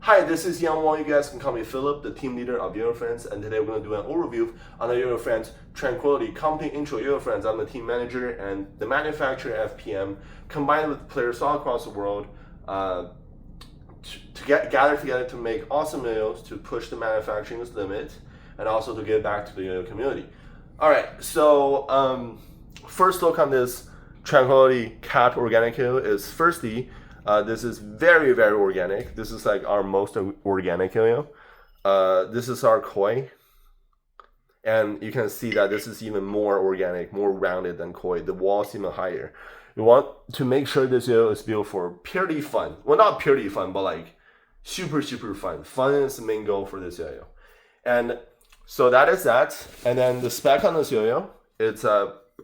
Hi, this is Yang Wang. You guys can call me Philip, the team leader of Yoyofriends, and today we're going to do an overview on the Yoyofriends Tranquility company intro. Yoyofriends, I'm the team manager and the manufacturer FPM, combined with players all across the world to gather together to make awesome videos, to push the manufacturing's limit, and also to give back to the Yo-Yo community. All right, so first look on this Tranquility capped organic yo is firstly, this is very, very organic. This is like our most organic yo-yo. This is our koi. And you can see that this is even more organic, more rounded than koi. The wall's even higher. You want to make sure this yo-yo is built for purely fun. Well, not purely fun, but like super, super fun. Fun is the main goal for this yo-yo. And so that is that. And then the spec on this yo-yo, it's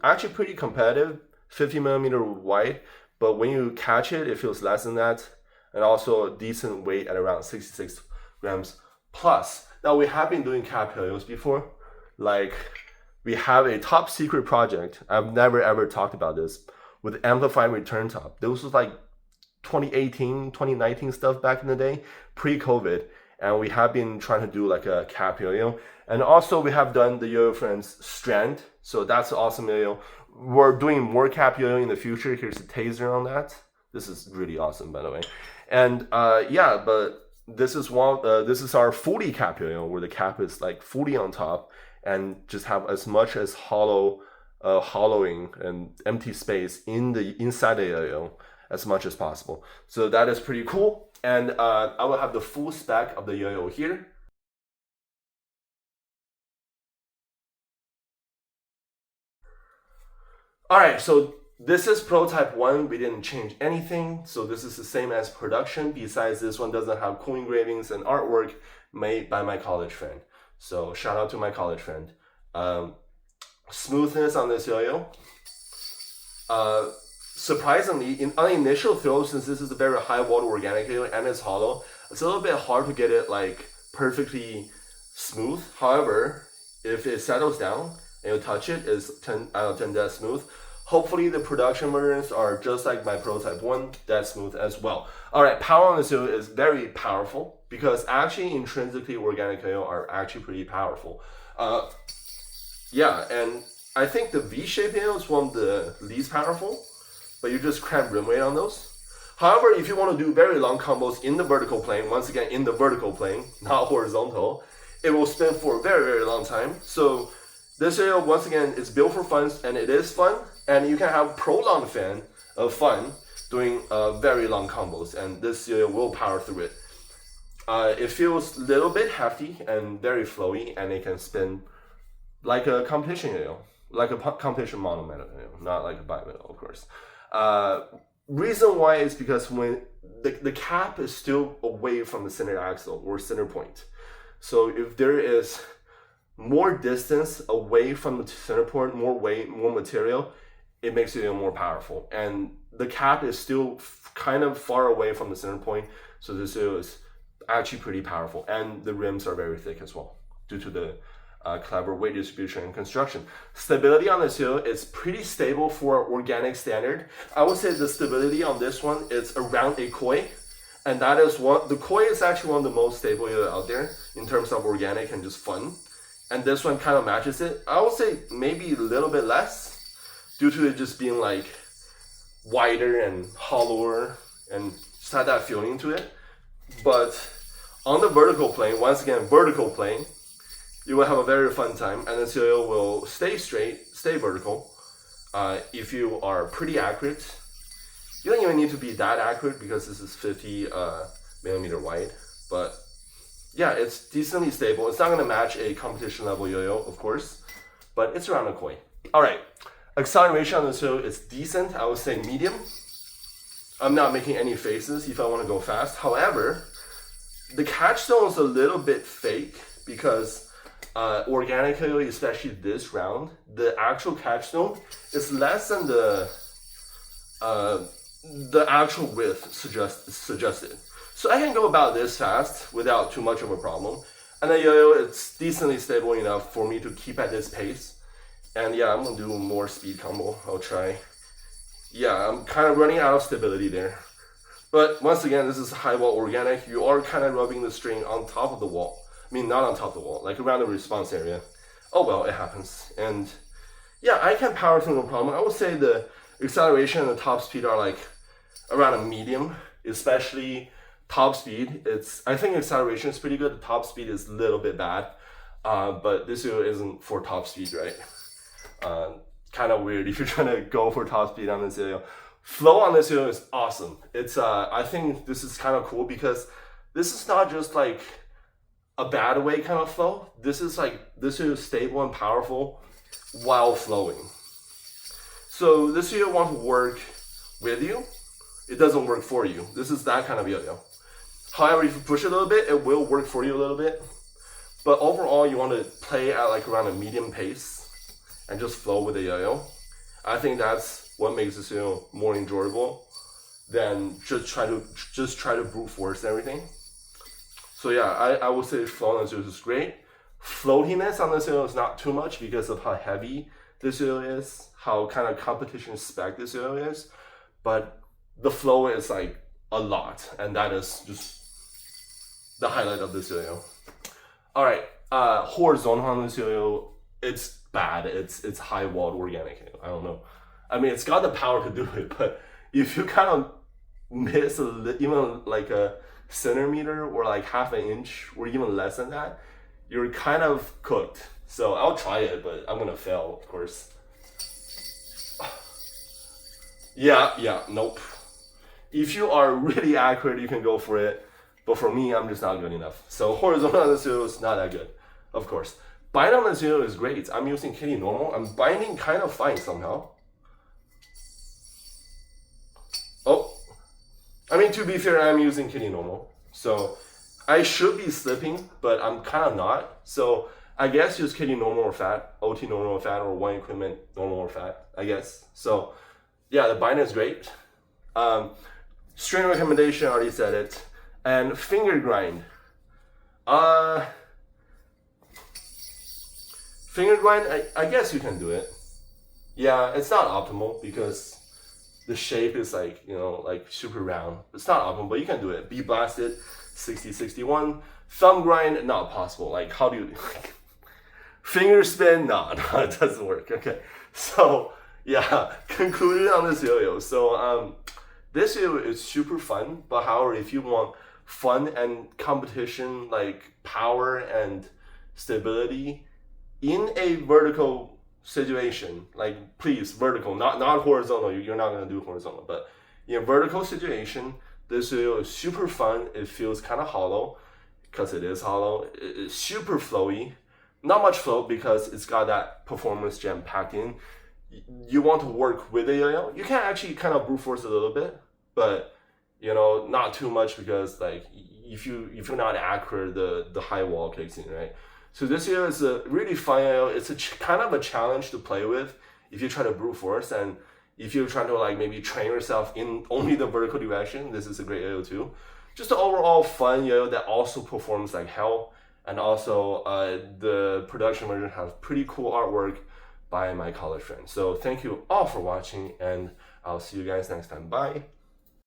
actually pretty competitive, 50 millimeter wide. But when you catch it, it feels less than that. And also a decent weight at around 66 grams plus. Now, we have been doing cap yo-yos before. Like, we have a top secret project. I've never ever talked about this with amplified return top. This was like 2018, 2019 stuff back in the day, pre-COVID. And we have been trying to do like a cap yo-yo. And also we have done the Yoyofriends strand. So that's an awesome yo-yo. We're doing more cap yo-yo in the future. Here's a taser on that. This is really awesome, by the way. And yeah, but this is this is our fully cap yo-yo, where the cap is like fully on top and just have as much as hollowing and empty space inside the yo-yo as much as possible. So that is pretty cool. And I will have the full spec of the yo-yo here. All right, so this is prototype 1. We didn't change anything. So this is the same as production. Besides, this one doesn't have cool engravings and artwork made by my college friend. So shout out to my college friend. Smoothness on this yo-yo. Surprisingly, on initial throw, since this is a very high water organic yo-yo and it's hollow, it's a little bit hard to get it like perfectly smooth. However, if it settles down and you touch it, it's 10 out of 10 that smooth. Hopefully the production versions are just like my prototype 1, that smooth as well. All right, power on this yo is very powerful because actually intrinsically organic yo are actually pretty powerful. Yeah, and I think the V-shape yo is one of the least powerful, but you just cramp rim weight on those. However, if you want to do very long combos in the vertical plane, once again in the vertical plane, not horizontal, it will spin for a very, very long time. So this yo, once again, is built for fun, and it is fun, and you can have prolonged fun doing very long combos, and this yo will power through it. It feels a little bit hefty and very flowy, and it can spin like a competition yo, like a competition monometal yo, not like a bimetal, of course. Reason why is because when the cap is still away from the center axle or center point. So if there is more distance away from the center point, more weight, more material, it makes it even more powerful. And the cap is still kind of far away from the center point, so this is actually pretty powerful. And the rims are very thick as well, due to the clever weight distribution and construction. Stability on this yo is pretty stable for organic standard. I would say the stability on this one is around a koi. And that is the koi is actually one of the most stable yo out there in terms of organic and just fun. And this one kind of matches it. I would say maybe a little bit less due to it just being like wider and hollower and just had that feeling to it. But on the vertical plane, once again, vertical plane, you will have a very fun time, and this yo will stay straight, stay vertical. If you are pretty accurate, you don't even need to be that accurate because this is 50 millimeter wide, but yeah, it's decently stable. It's not going to match a competition level yo-yo, of course, but it's around a koi. All right, acceleration on this yo is decent. I would say medium. I'm not making any faces if I want to go fast. However, the catch zone is a little bit fake because organic yo, especially this round, the actual catch zone is less than the actual width suggested. So I can go about this fast without too much of a problem. And the yo-yo, it's decently stable enough for me to keep at this pace. And yeah, I'm gonna do more speed combo. I'll try. Yeah, I'm kind of running out of stability there. But once again, this is high wall organic. You are kind of rubbing the string on top of the wall. I mean, not on top of the wall, like around the response area. Oh well, it happens. And yeah, I can power through no problem. I would say the acceleration and the top speed are like around a medium, especially top speed. I think acceleration is pretty good. The top speed is a little bit bad, but this video isn't for top speed, right? Kind of weird if you're trying to go for top speed on this video. Flow on this video is awesome. It's I think this is kind of cool because this is not just like a bad way kind of flow. This is stable and powerful while flowing. So this video wants to work with you. It doesn't work for you. This is that kind of yo-yo. However, if you push it a little bit, it will work for you a little bit. But overall, you want to play at like around a medium pace and just flow with the yo-yo. I think that's what makes this video more enjoyable than just try to brute force everything. So yeah, I would say flow on this video is great. Floatiness on this video is not too much because of how heavy this video is, how kind of competition spec this video is. But the flow is like a lot, and that is just the highlight of this video. All right, horizontal on this video, it's bad. It's high walled organic. I don't know. I mean, it's got the power to do it, but if you kind of miss even like a centimeter or like half an inch or even less than that, you're kind of cooked. So I'll try it, but I'm gonna fail, of course. Yeah, nope. If you are really accurate, you can go for it. But for me, I'm just not good enough. So horizontal on this video is not that good, of course. Bind on this video is great. I'm using Kitty normal. I'm binding kind of fine somehow. Oh, I mean, to be fair, I'm using Kitty normal. So I should be slipping, but I'm kind of not. So I guess use Kitty normal or fat, OT normal or fat, or one equipment normal or fat, I guess. So yeah, the bind is great. String recommendation, I already said it. And finger grind. Finger grind, I guess you can do it. Yeah, it's not optimal because the shape is like, like super round. It's not optimal, but you can do it. Be blasted, 60, 61. Thumb grind, not possible. Like, how do you, finger spin? No, it doesn't work. Okay, so yeah, concluded on this yo-yo. So this video is super fun, but however, if you want fun and competition, like power and stability in a vertical situation, like please, vertical, not horizontal. You're not gonna do horizontal, but in a vertical situation, this video is super fun. It feels kind of hollow because it is hollow. It's super flowy, not much flow because it's got that performance gem packed in. You want to work with the yo-yo. You can actually kind of brute force a little bit, but not too much because like if you're not accurate, the high wall kicks in, right? So this here is a really fun yo-yo. It's kind of a challenge to play with if you try to brute force, and if you're trying to like maybe train yourself in only the vertical direction, this is a great yo-yo too. Just an overall fun yo-yo that also performs like hell, and also the production version has pretty cool artwork by my college friends. So thank you all for watching, and I'll see you guys next time. Bye.